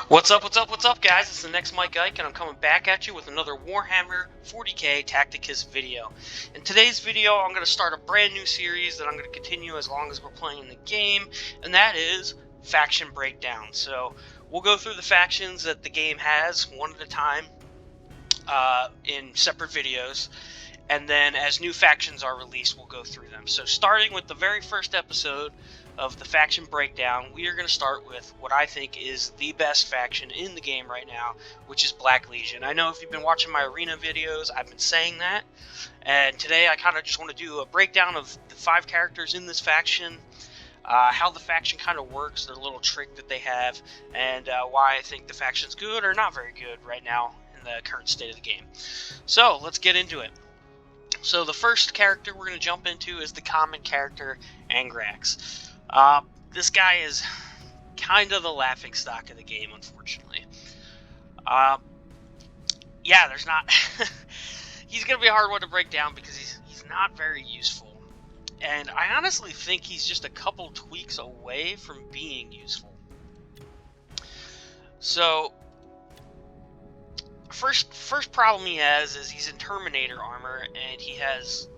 What's up, guys? It's the next Mike Ike, and I'm coming back at you with another Warhammer 40k Tacticus video. In today's video, I'm going to start a brand new series that I'm going to continue as long as we're playing the game, and that is Faction Breakdown. So, we'll go through the factions that the game has, one at a time, in separate videos, and then as new factions are released, we'll go through them. So, starting with the very first episode of the faction breakdown, we are going to start with what I think is the best faction in the game right now, which is Black Legion. I know if you've been watching my arena videos, I've been saying that, and today I kind of just want to do a breakdown of the 5 characters in this faction, how the faction kind of works, their little trick that they have, and why I think the faction's good or not very good right now in the current state of the game. So, let's get into it. So the first character we're going to jump into is the common character, Angrax. This guy is kind of the laughingstock of the game, unfortunately. Yeah, there's not... he's going to be a hard one to break down because he's not very useful. And I honestly think he's just a couple tweaks away from being useful. So, first problem he has is he's in Terminator armor, and he has,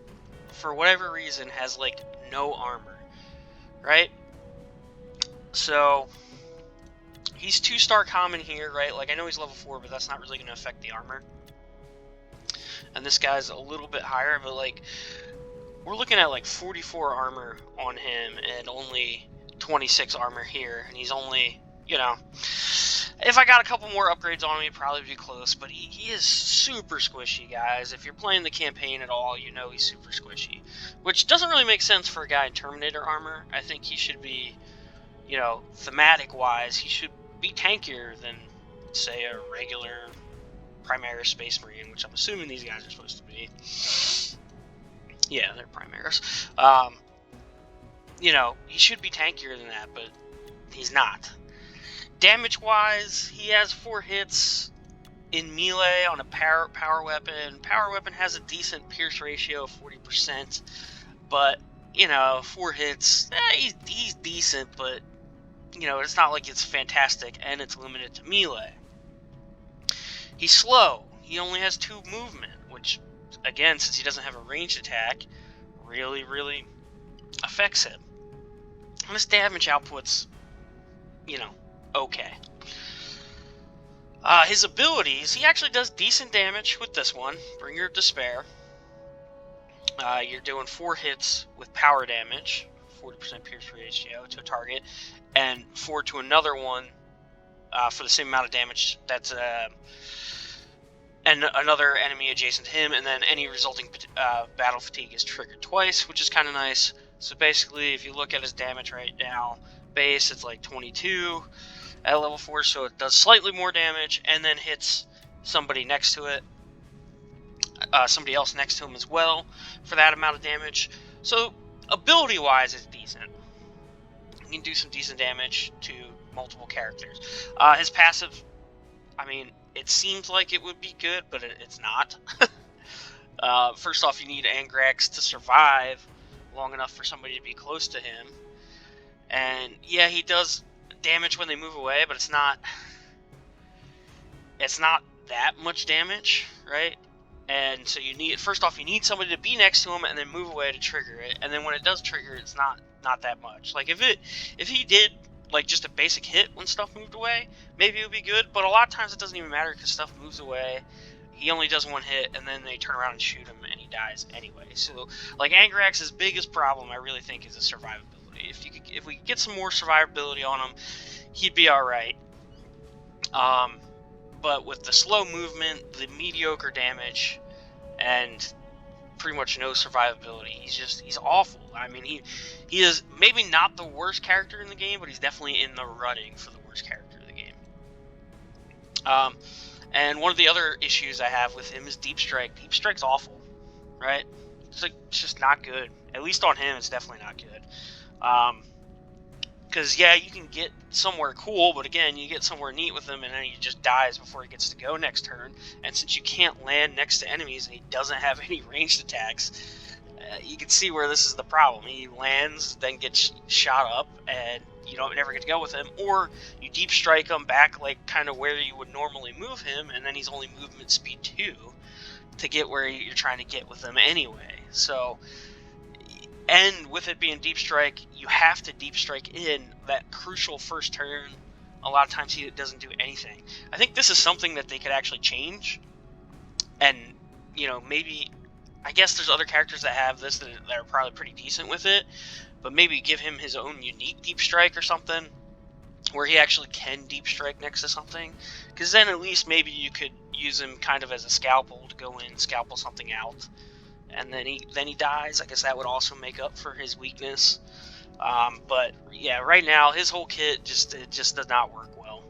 for whatever reason, has, like, no armor. Right? So, he's 2-star common here, right? Like, I know he's level 4, but that's not really going to affect the armor. And this guy's a little bit higher, but, like, we're looking at, like, 44 armor on him and only 26 armor here. And he's only, you know, if I got a couple more upgrades on him, he'd probably be close. But he is super squishy, guys. If you're playing the campaign at all, you know he's super squishy. Which doesn't really make sense for a guy in Terminator armor. I think he should be, you know, thematic-wise, he should be tankier than, say, a regular Primaris Space Marine, which I'm assuming these guys are supposed to be. Yeah, they're Primaris. You know, he should be tankier than that, but he's not. Damage-wise, he has 4 hits in melee on a power weapon. Power weapon has a decent pierce ratio of 40%, but, you know, 4 hits, he's decent, but, you know, it's not like it's fantastic, and it's limited to melee. He's slow. He only has 2 movement, which, again, since he doesn't have a ranged attack, really, really affects him. And his damage output's, you know, okay. His abilities, he actually does decent damage with this one, Bringer of Despair. You're doing 4 hits with power damage, 40% pierce ratio to a target, and 4 to another one for the same amount of damage. That's and another enemy adjacent to him, and then any resulting battle fatigue is triggered twice, which is kind of nice. So basically, if you look at his damage right now, base, it's like 22 at level 4, so it does slightly more damage, and then hits somebody next to it, somebody else next to him as well, for that amount of damage. So, ability-wise, it's decent. You can do some decent damage to multiple characters. His passive, I mean, it seems like it would be good, but it's not. First off, you need Angrax to survive long enough for somebody to be close to him. And, yeah, he does damage when they move away, but it's not that much damage, right? And so you need, first off, you need somebody to be next to him and then move away to trigger it. And then when it does trigger, it's not that much. Like, if he did, like, just a basic hit when stuff moved away, maybe it would be good, but a lot of times it doesn't even matter because stuff moves away. He only does 1 hit, and then they turn around and shoot him, and he dies anyway. So, like, Angrax's biggest problem, I really think, is his survivability. If we could get some more survivability on him, he'd be alright. But with the slow movement, the mediocre damage, and pretty much no survivability, he's awful. I mean, he is maybe not the worst character in the game, but he's definitely in the running for the worst character in the game. And one of the other issues I have with him is Deep Strike. Deep Strike's awful, right? It's just not good. At least on him, it's definitely not good. Because, yeah, you can get somewhere cool, but again, you get somewhere neat with him, and then he just dies before he gets to go next turn. And since you can't land next to enemies, and he doesn't have any ranged attacks, you can see where this is the problem. He lands, then gets shot up, and you don't never get to go with him, or you deep strike him back like kind of where you would normally move him, and then he's only movement speed 2 to get where you're trying to get with him anyway. So, and with it being deep strike, you have to deep strike in that crucial first turn. A lot of times he doesn't do anything. I think this is something that they could actually change, and maybe, I guess there's other characters that have this that are probably pretty decent with it, but maybe give him his own unique deep strike or something, where he actually can deep strike next to something, because then at least maybe you could use him kind of as a scalpel to go in, scalpel something out, and then he dies. I guess that would also make up for his weakness. But yeah, right now his whole kit just does not work well.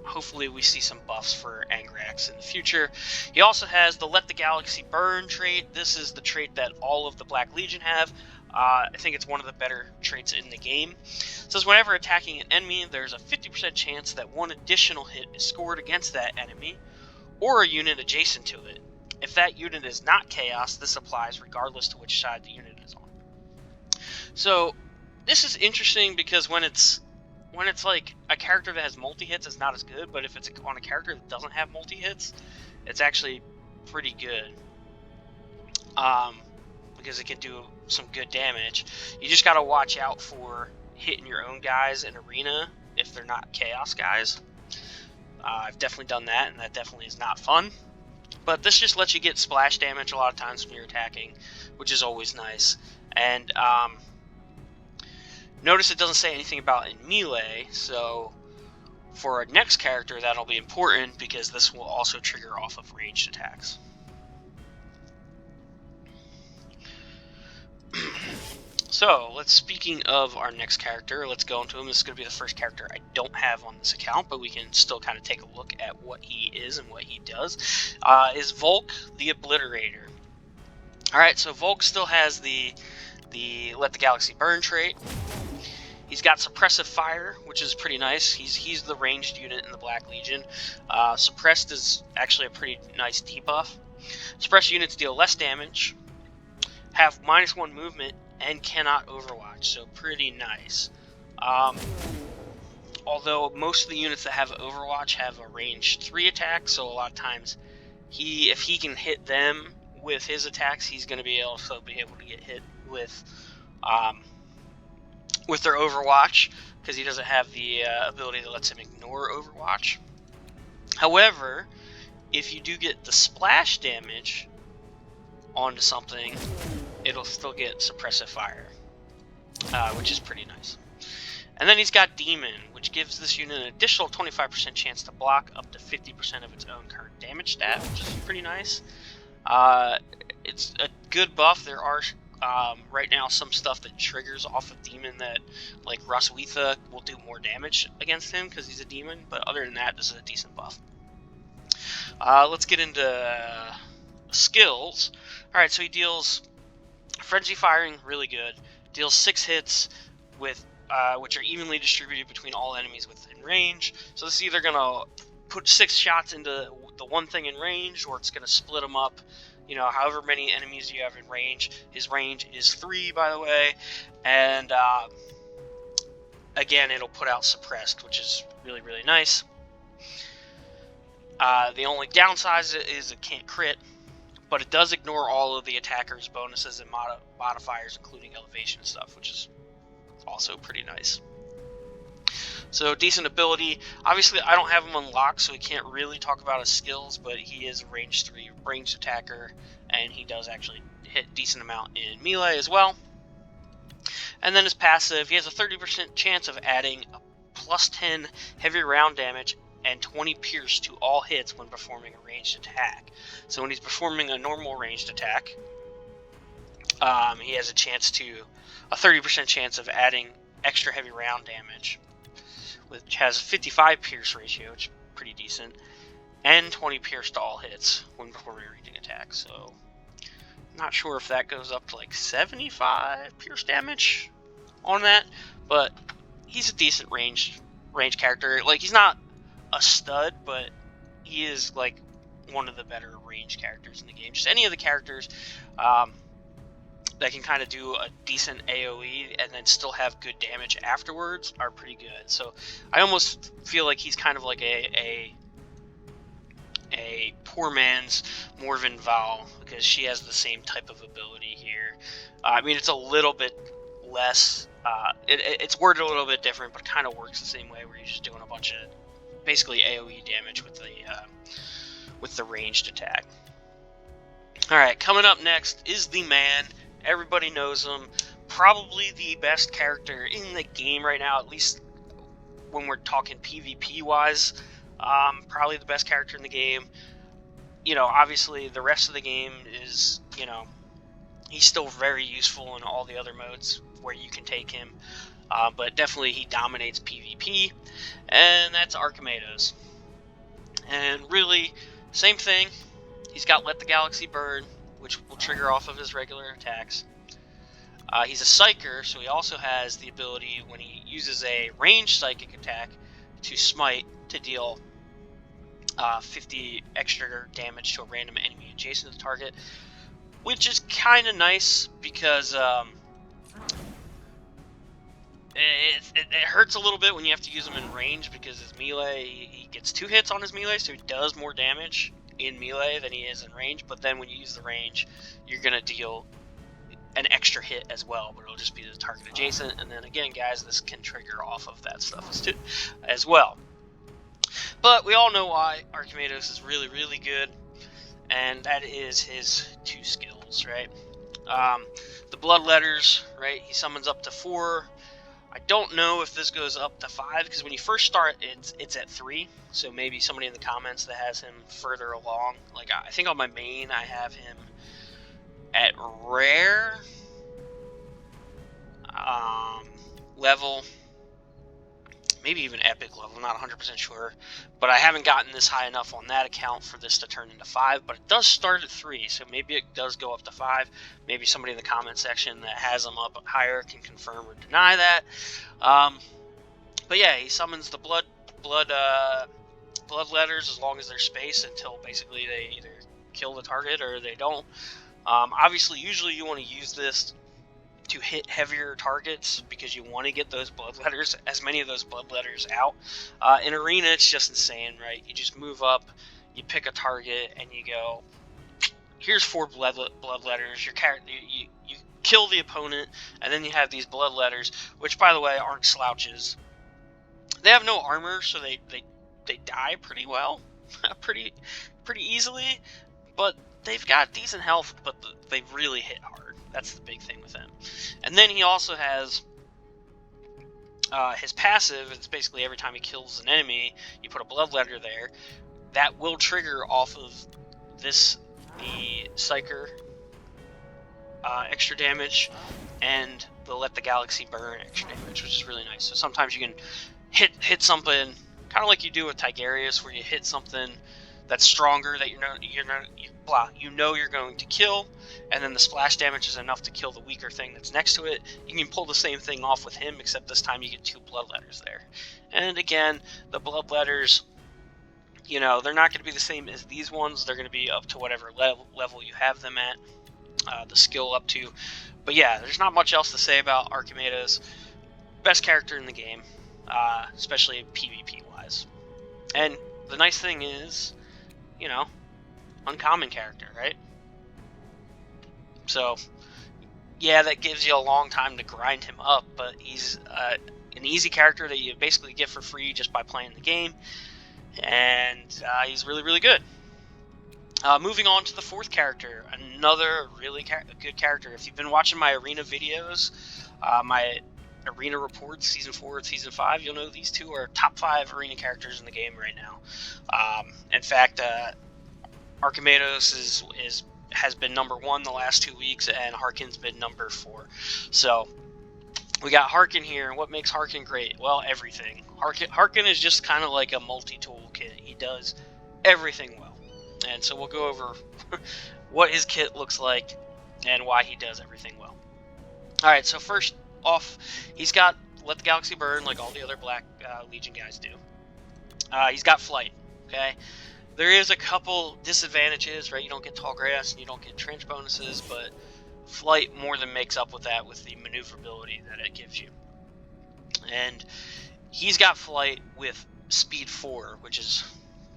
Hopefully we see some buffs for Angrax in the future. He also has the Let the Galaxy Burn trait. This is the trait that all of the Black Legion have. I think it's one of the better traits in the game. It says whenever attacking an enemy, there's a 50% chance that one additional hit is scored against that enemy, or a unit adjacent to it. If that unit is not Chaos, this applies regardless to which side the unit is on. So this is interesting because when it's like a character that has multi-hits, it's not as good, but if it's on a character that doesn't have multi-hits, it's actually pretty good. Because it can do some good damage. You just gotta watch out for hitting your own guys in arena if they're not Chaos guys. I've definitely done that, and that definitely is not fun. But this just lets you get splash damage a lot of times when you're attacking, which is always nice. And notice it doesn't say anything about in melee, so for our next character that'll be important because this will also trigger off of ranged attacks. So, speaking of our next character, let's go into him. This is going to be the first character I don't have on this account, but we can still kind of take a look at what he is and what he does. Is Volk the Obliterator. Alright, so Volk still has the Let the Galaxy Burn trait. He's got Suppressive Fire, which is pretty nice. He's the ranged unit in the Black Legion. Suppressed is actually a pretty nice debuff. Suppressed units deal less damage, have -1 movement, and cannot overwatch, so pretty nice. Although most of the units that have overwatch have a range 3 attack, so a lot of times if he can hit them with his attacks, he's going to be able to get hit with their overwatch, because he doesn't have the ability that lets him ignore overwatch. However, if you do get the splash damage onto something, it'll still get Suppressive Fire, which is pretty nice. And then he's got Demon, which gives this unit an additional 25% chance to block up to 50% of its own current damage stat, which is pretty nice. It's a good buff. There are right now some stuff that triggers off of Demon that, like Roswitha, will do more damage against him because he's a demon, but other than that, this is a decent buff. Let's get into skills. Alright, so he deals Frenzy Firing, really good. Deals 6 hits with which are evenly distributed between all enemies within range. So this is either going to put 6 shots into the one thing in range, or it's going to split them up, however many enemies you have in range. His range is 3, by the way. And again, it'll put out Suppressed, which is really, really nice. The only downside is it can't crit, but it does ignore all of the attacker's bonuses and modifiers, including elevation and stuff, which is also pretty nice. So, decent ability. Obviously, I don't have him unlocked, so we can't really talk about his skills, but he is a range 3 ranged attacker, and he does actually hit a decent amount in melee as well. And then his passive, he has a 30% chance of adding a +10 heavy round damage and 20 pierce to all hits when performing a ranged attack. So when he's performing a normal ranged attack, he has a 30% chance of adding extra heavy round damage, which has a 55 pierce ratio, which is pretty decent, and 20 pierce to all hits when performing a ranged attack. So not sure if that goes up to like 75 pierce damage on that, but he's a decent range character. Like, he's not a stud, but he is like one of the better range characters in the game. Just any of the characters that can kind of do a decent AoE and then still have good damage afterwards are pretty good. So I almost feel like he's kind of like a poor man's Morven Val, because she has the same type of ability here. I mean, it's a little bit less, it's worded a little bit different, but kind of works the same way, where you're just doing a bunch of basically AoE damage with the ranged attack. Alright, coming up next is the man. Everybody knows him. Probably the best character in the game right now, at least when we're talking PvP-wise. Probably the best character in the game. You know, obviously the rest of the game is, you know, he's still very useful in all the other modes where you can take him. But definitely he dominates PvP, and that's Archimatos. And really, same thing. He's got Let the Galaxy Burn, which will trigger off of his regular attacks. He's a Psyker, so he also has the ability, when he uses a ranged psychic attack, to smite to deal 50 extra damage to a random enemy adjacent to the target, which is kind of nice because it hurts a little bit when you have to use him in range, because his melee, he gets 2 hits on his melee, so he does more damage in melee than he is in range. But then when you use the range, you're going to deal an extra hit as well, but it'll just be the target adjacent. And then again, guys, this can trigger off of that stuff as well. But we all know why Archimatos is really, really good, and that is his 2 skills, right? The Blood Letters, right? He summons up to 4. I don't know if this goes up to 5, because when you first start, it's at 3. So maybe somebody in the comments that has him further along. Like, I think on my main, I have him at rare level, maybe even epic level, I'm not 100% sure, but I haven't gotten this high enough on that account for this to turn into 5, but it does start at 3, so maybe it does go up to 5. Maybe somebody in the comment section that has them up higher can confirm or deny that. But yeah, he summons the blood letters as long as there's space, until basically they either kill the target or they don't. Obviously, usually you want to use this to hit heavier targets, because you want to get those blood letters, as many of those blood letters out. In arena, it's just insane, right? You just move up, you pick a target, and you go, here's 4 blood letters. You kill the opponent, and then you have these blood letters, which, by the way, aren't slouches. They have no armor, so they die pretty well, pretty easily, but they've got decent health, but they really hit hard. That's the big thing with him. And then he also has his passive. It's basically every time he kills an enemy, you put a blood letter there. That will trigger off of the Psyker extra damage, and the Let the Galaxy Burn extra damage, which is really nice. So sometimes you can hit something, kind of like you do with Tigerius, where you hit something that's stronger that you're going to kill, and then the splash damage is enough to kill the weaker thing that's next to it. You can pull the same thing off with him, except this time you get 2 blood letters there. And again, the blood letters, you know, they're not going to be the same as these ones. They're going to be up to whatever level you have them at, the skill up to. But yeah, there's not much else to say about Archimatos. Best character in the game, especially PvP wise. And the nice thing is, you know, uncommon character, right? So, yeah, that gives you a long time to grind him up, but he's an easy character that you basically get for free just by playing the game, and he's really, really good. Moving on to the 4th character, another really good character. If you've been watching my arena videos, my arena reports, Season 4 and Season 5, you'll know these 2 are top 5 arena characters in the game right now. In fact, Archimatos has been number 1 the last 2 weeks, and Harkin's been number 4. So we got Harkin here, and what makes Harkin great? Well, everything. Harkin is just kind of like a multi-tool kit. He does everything well. And so we'll go over what his kit looks like and why he does everything well. Alright, so first off, he's got Let the Galaxy Burn, like all the other Black Legion guys do. He's got Flight, okay? There is a couple disadvantages, right? You don't get Tall Grass and you don't get trench bonuses, but Flight more than makes up with that with the maneuverability that it gives you. And he's got flight with speed 4, which is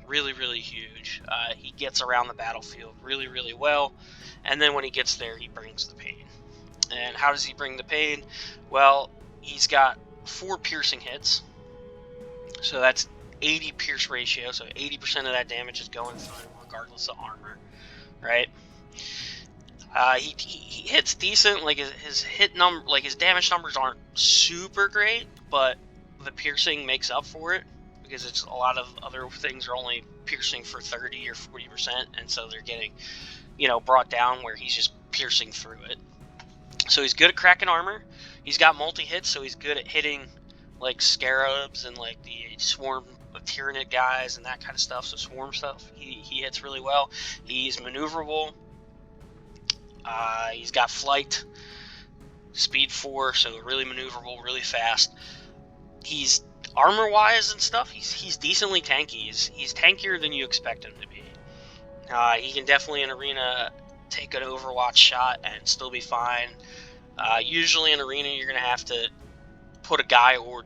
really, really huge. He gets around the battlefield really, really well, and then when he gets there, he brings the pain. And how does he bring the pain? Well, he's got 4 piercing hits, so that's 80 pierce ratio, so 80% of that damage is going through regardless of armor, right? He hits decent, like his hit number, like his damage numbers aren't super great, but the piercing makes up for it, because it's a lot of other things are only piercing for 30 or 40%, and so they're getting, you know, brought down where he's just piercing through it. So he's good at cracking armor. He's got multi-hits, so he's good at hitting like scarabs and like the swarm of Tyrannid guys and that kind of stuff. So swarm stuff, he hits really well. He's maneuverable. He's got flight, speed 4, so really maneuverable, really fast. He's armor-wise and stuff, he's decently tanky. He's tankier than you expect him to be. He can definitely in arena take an Overwatch shot and still be fine. Usually in arena you're gonna have to put a guy or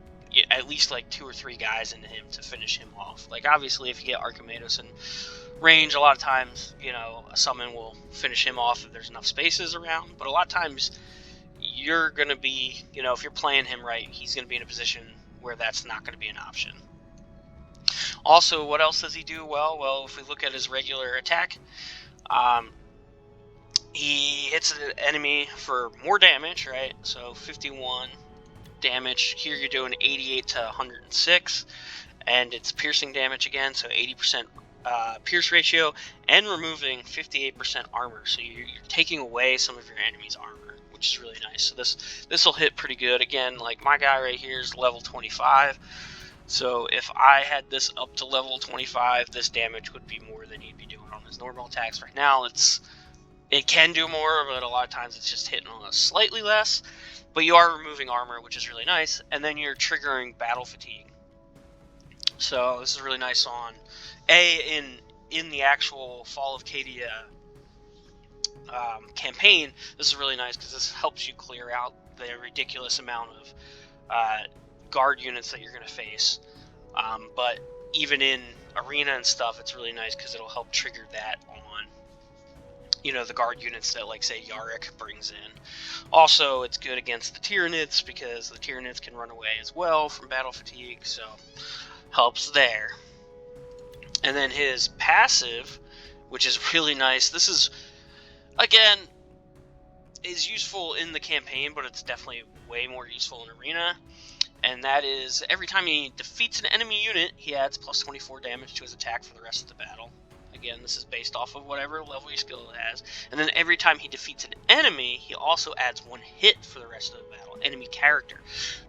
at least like 2 or 3 guys into him to finish him off. Like obviously if you get Archimatos in range, a lot of times, you know, a summon will finish him off if there's enough spaces around, but a lot of times you're gonna be, you know, if you're playing him right, he's gonna be in a position where that's not going to be an option. Also, what else does he do well? Well, if we look at his regular attack, he hits an enemy for more damage, right? So 51 damage. Here you're doing 88 to 106, and it's piercing damage again, so 80% pierce ratio, and removing 58% armor. So you're taking away some of your enemy's armor, which is really nice. So this will hit pretty good. Again, like my guy right here is level 25, so if I had this up to level 25, this damage would be more than he'd be doing on his normal attacks. Right now it can do more, but a lot of times it's just hitting on us slightly less, but you are removing armor, which is really nice, and then you're triggering battle fatigue. So this is really nice on in the actual Fall of Cadia campaign. This is really nice because this helps you clear out the ridiculous amount of guard units that you're going to face. But even in arena and stuff, it's really nice because it'll help trigger that on, you know, the guard units that, like, say, Yarick brings in. Also, it's good against the Tyrannids because the Tyrannids can run away as well from battle fatigue, so helps there. And then his passive, which is really nice. This is, again, is useful in the campaign, but it's definitely way more useful in arena. And that is, every time he defeats an enemy unit, he adds plus 24 damage to his attack for the rest of the battle. Again, this is based off of whatever level your skill has. And then every time he defeats an enemy, he also adds 1 hit for the rest of the battle. Enemy character.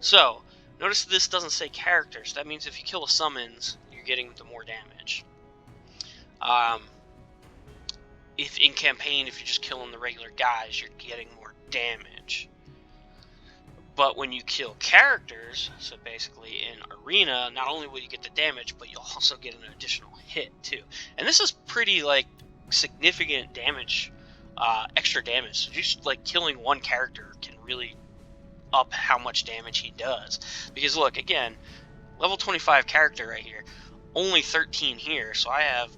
So, notice this doesn't say characters. That means if you kill the summons, you're getting the more damage. If in campaign, if you're just killing the regular guys, you're getting more damage. But when you kill characters, so basically in arena, not only will you get the damage, but you'll also get an additional hit too. And this is pretty like significant damage, extra damage. So just like killing one character can really up how much damage he does. Because look, again, level 25 character right here, only 13 here, so I have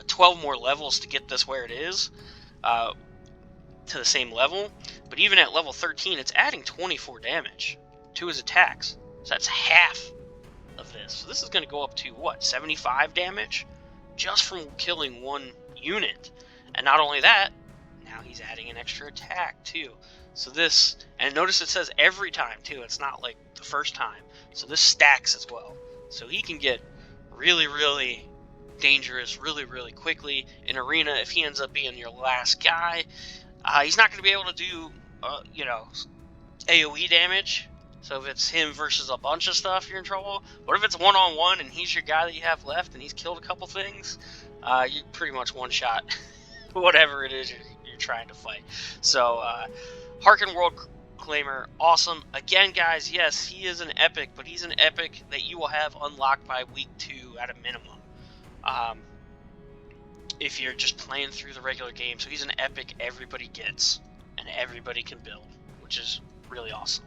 12 more levels to get this where it is, to the same level. But even at level 13, it's adding 24 damage to his attacks. So that's half of this. So this is going to go up to, what, 75 damage? Just from killing one unit. And not only that, now he's adding an extra attack, too. So this, and notice it says every time, too. It's not like the first time. So this stacks as well. So he can get really, really dangerous really, really quickly in arena. If he ends up being your last guy, he's not going to be able to do, you know, AoE damage. So if it's him versus a bunch of stuff, you're in trouble. But if it's one-on-one and he's your guy that you have left and he's killed a couple things, you pretty much one-shot whatever it is you're trying to fight. So, Harkin World Claimer, awesome. Again, guys, yes, he is an epic, but he's an epic that you will have unlocked by week 2 at a minimum. If you're just playing through the regular game. So he's an epic everybody gets. and everybody can build, which is really awesome.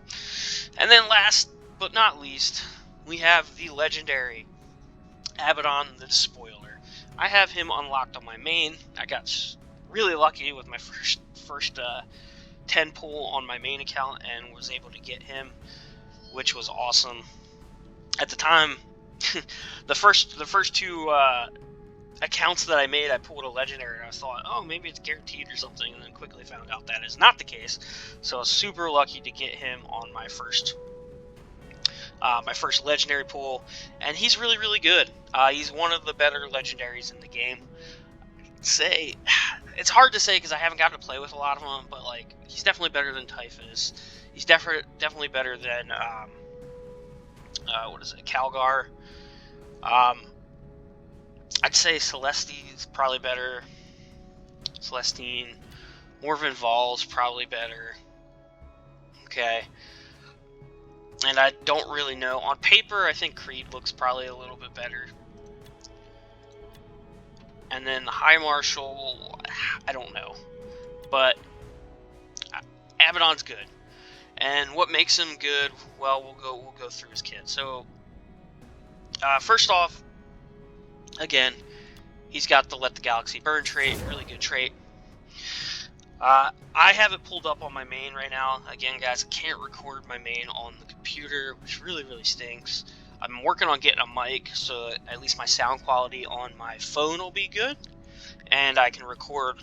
And then last but not least, we have the legendary Abaddon the Despoiler. I have him unlocked on my main. I got really lucky with my first 10 pull on my main account and was able to get him, which was awesome. At the time, the first two accounts that I made, I pulled a legendary, and I thought, oh, maybe it's guaranteed or something, and then quickly found out that is not the case. So I was super lucky to get him on my first legendary pull, and he's really, really good. He's one of the better legendaries in the game. It's hard to say because I haven't gotten to play with a lot of them, but like he's definitely better than Typhus. He's definitely better than Calgar. I'd say Celestine's probably better. Celestine, Morven Val's probably better. Okay. And I don't really know. On paper, I think Creed looks probably a little bit better. And then the High Marshal, I don't know. But Abaddon's good. And what makes him good? Well, we'll go through his kit. So, first off, again, he's got the Let the Galaxy Burn trait, really good trait. I have it pulled up on my main right now. Again, guys, I can't record my main on the computer, which really, really stinks. I'm working on getting a mic, so at least my sound quality on my phone will be good, and I can record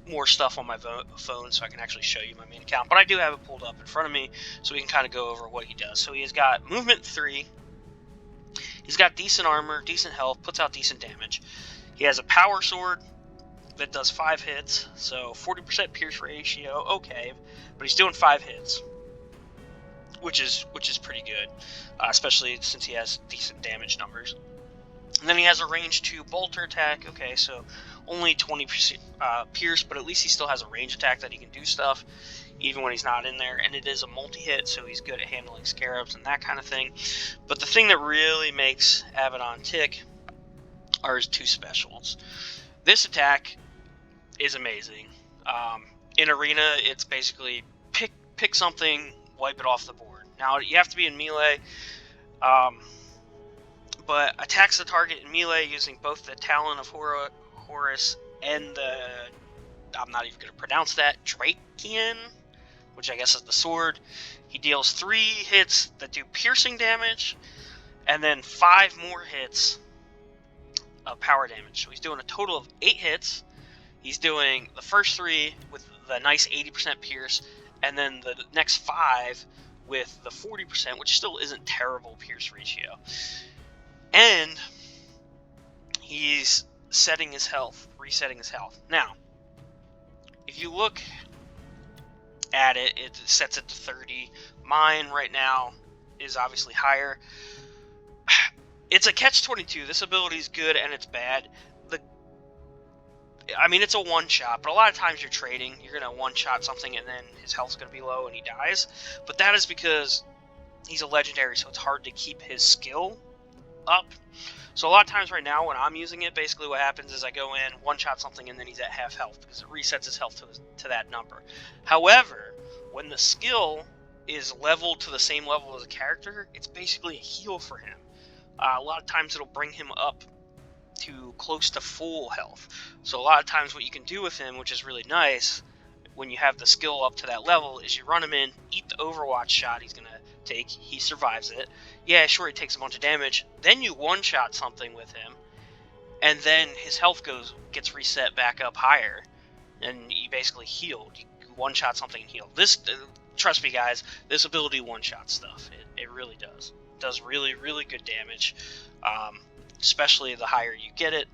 more stuff on my phone so I can actually show you my main account. But I do have it pulled up in front of me, so we can kind of go over what he does. So he has got movement 3. He's got decent armor, decent health, puts out decent damage. He has a power sword that does 5 hits, so 40% pierce ratio, okay, but he's doing 5 hits, which is pretty good, especially since he has decent damage numbers. And then he has a range 2 bolter attack, okay, so only 20% pierce, but at least he still has a range attack that he can do stuff, even when he's not in there, and it is a multi-hit, so he's good at handling scarabs and that kind of thing. But the thing that really makes Abaddon tick are his 2 specials. This attack is amazing. In Arena, it's basically pick something, wipe it off the board. Now, you have to be in melee, but attacks the target in melee using both the Talon of Horus and the, I'm not even going to pronounce that, Drakian, which I guess is the sword. He deals 3 hits that do piercing damage, and then 5 more hits of power damage. So he's doing a total of 8 hits. He's doing the first 3 with the nice 80% pierce, and then the next 5 with the 40%, which still isn't terrible pierce ratio. And he's resetting his health. Now, if you look at it, it sets it to 30. Mine right now is obviously higher. It's a catch-22. This ability is good and it's bad. I mean, it's a one-shot, but a lot of times you're trading. You're going to one-shot something and then his health's going to be low and he dies. But that is because he's a legendary, so it's hard to keep his skill up. So a lot of times right now when I'm using it, basically what happens is I go in, one-shot something, and then he's at half health because it resets his health to that number. However, when the skill is leveled to the same level as a character, it's basically a heal for him. A lot of times it'll bring him up to close to full health. So a lot of times what you can do with him, which is really nice, when you have the skill up to that level, is you run him in, eat the Overwatch shot he's going to take, he survives it. Yeah, sure, he takes a bunch of damage. Then you one-shot something with him, and then his health gets reset back up higher, and you basically healed. You one-shot something and heal. This, trust me guys, this ability one-shot stuff. It really does. It does really, really good damage. Especially the higher you get it.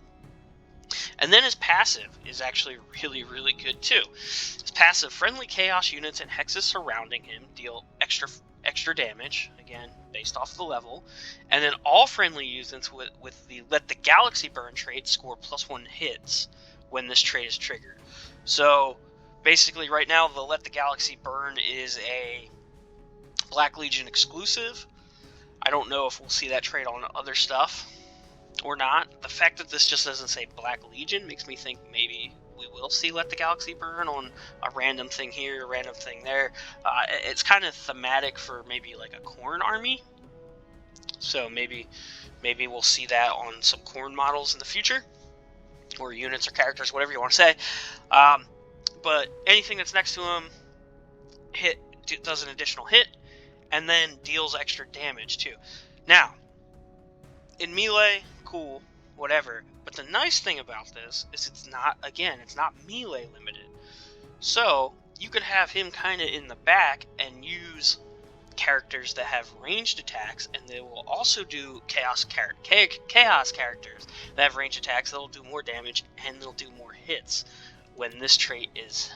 And then his passive is actually really, really good too. His passive, friendly chaos units and hexes surrounding him deal extra damage, again, based off the level. And then all friendly units with the Let the Galaxy Burn trait score +1 hits when this trait is triggered. So, basically right now, the Let the Galaxy Burn is a Black Legion exclusive. I don't know if we'll see that trait on other stuff or not. The fact that this just doesn't say Black Legion makes me think maybe we will see Let the Galaxy Burn on a random thing here, a random thing there. It's kind of thematic for maybe like a Khorne army. So maybe we'll see that on some Khorne models in the future, or units or characters, whatever you want to say. But anything that's next to him does an additional hit, and then deals extra damage too. Now, in melee, cool, whatever. But the nice thing about this is it's not melee limited. So you could have him kind of in the back and use characters that have ranged attacks, and they will also do chaos characters that have ranged attacks that'll do more damage and they'll do more hits when this trait is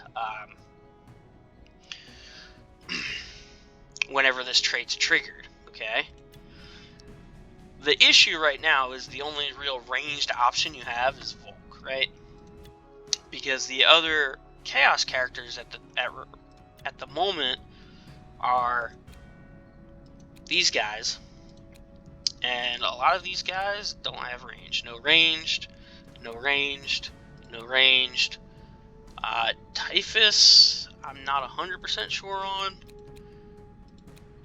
whenever this trait's triggered. Okay, the issue right now is the only real ranged option you have is Volk, right? Because the other chaos characters at the moment are these guys, and a lot of these guys don't have range. No ranged, no ranged, no ranged. Typhus, I'm not 100% sure on.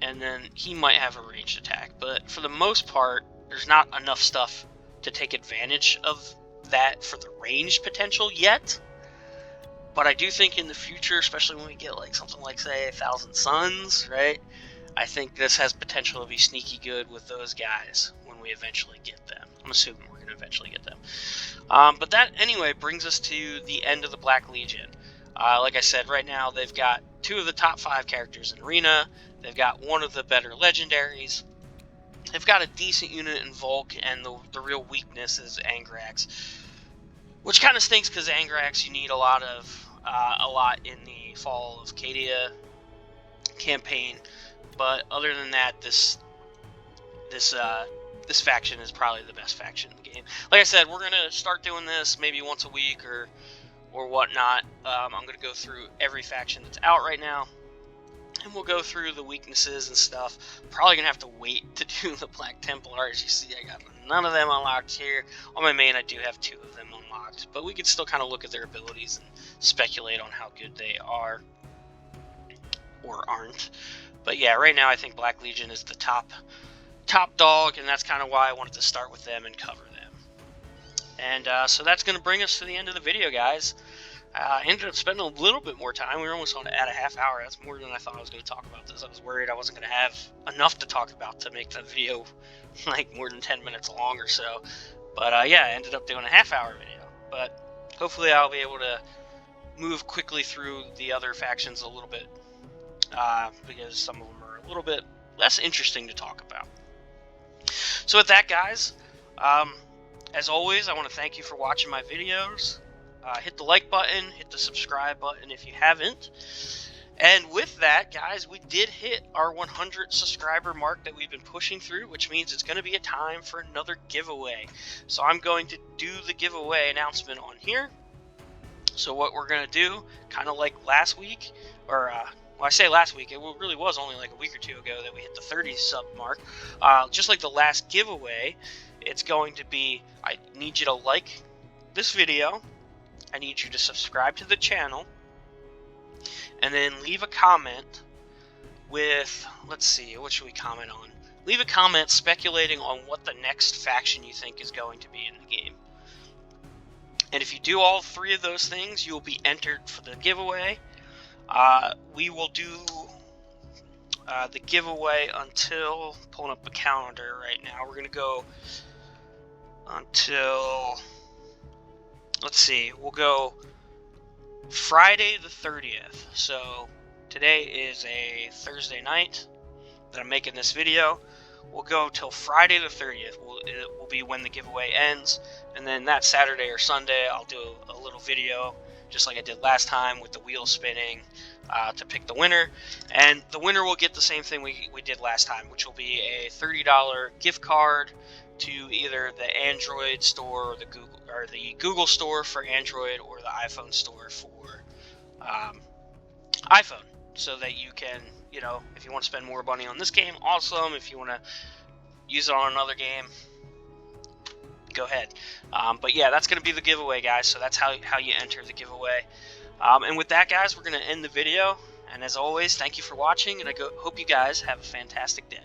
And then he might have a ranged attack, but for the most part, there's not enough stuff to take advantage of that for the ranged potential yet. But I do think in the future, especially when we get like something like, say, 1,000 Suns, right? I think this has potential to be sneaky good with those guys when we eventually get them. I'm assuming we're going to eventually get them. But that, anyway, brings us to the end of the Black Legion. Like I said, right now they've got 2 of the top 5 characters in Arena. They've got 1 of the better legendaries. They've got a decent unit in Volk, and the real weakness is Angrax, which kind of stinks because Angrax you need a lot in the Fall of Cadia campaign. But other than that, this faction is probably the best faction in the game. Like I said, we're gonna start doing this maybe once a week or whatnot. I'm gonna go through every faction that's out right now, and we'll go through the weaknesses and stuff. Probably gonna have to wait to do the Black Templars. You see, I got none of them unlocked here. On my main, I do have 2 of them unlocked, but we can still kind of look at their abilities and speculate on how good they are or aren't. But yeah, right now I think Black Legion is the top dog, and that's kind of why I wanted to start with them and cover them. And so that's going to bring us to the end of the video, guys. Ended up spending a little bit more time. We were almost at a half hour. That's more than I thought I was going to talk about this. I was worried I wasn't going to have enough to talk about to make the video like more than 10 minutes long or so. But yeah, I ended up doing a half-hour video. But hopefully I'll be able to move quickly through the other factions a little bit, because some of them are a little bit less interesting to talk about. So with that, guys, as always, I want to thank you for watching my videos. Hit the like button, hit the subscribe button if you haven't. And with that, guys, we did hit our 100 subscriber mark that we've been pushing through, which means it's going to be a time for another giveaway. So I'm going to do the giveaway announcement on here. So what we're going to do, kind of like last week, or well, I say last week, it really was only like a week or 2 ago that we hit the 30 sub mark. Just like the last giveaway, it's going to be, I need you to like this video, I need you to subscribe to the channel, and then leave a comment with, let's see, what should we comment on? Leave a comment speculating on what the next faction you think is going to be in the game. And if you do all 3 of those things, you will be entered for the giveaway. We will do the giveaway until, pulling up the calendar right now, we're going to go until, let's see, we'll go Friday the 30th. So today is a Thursday night that I'm making this video. We'll go till Friday the 30th. It will be when the giveaway ends, and then that Saturday or Sunday I'll do a little video just like I did last time with the wheel spinning to pick the winner. And the winner will get the same thing we did last time, which will be a $30 gift card to either the Android store or the Google store for Android, or the iPhone store for iPhone, so that you can, you know, if you want to spend more money on this game, awesome. If you want to use it on another game, go ahead. But yeah, that's going to be the giveaway, guys, so that's how you enter the giveaway. And with that, guys, we're going to end the video. And as always, thank you for watching, and I hope you guys have a fantastic day.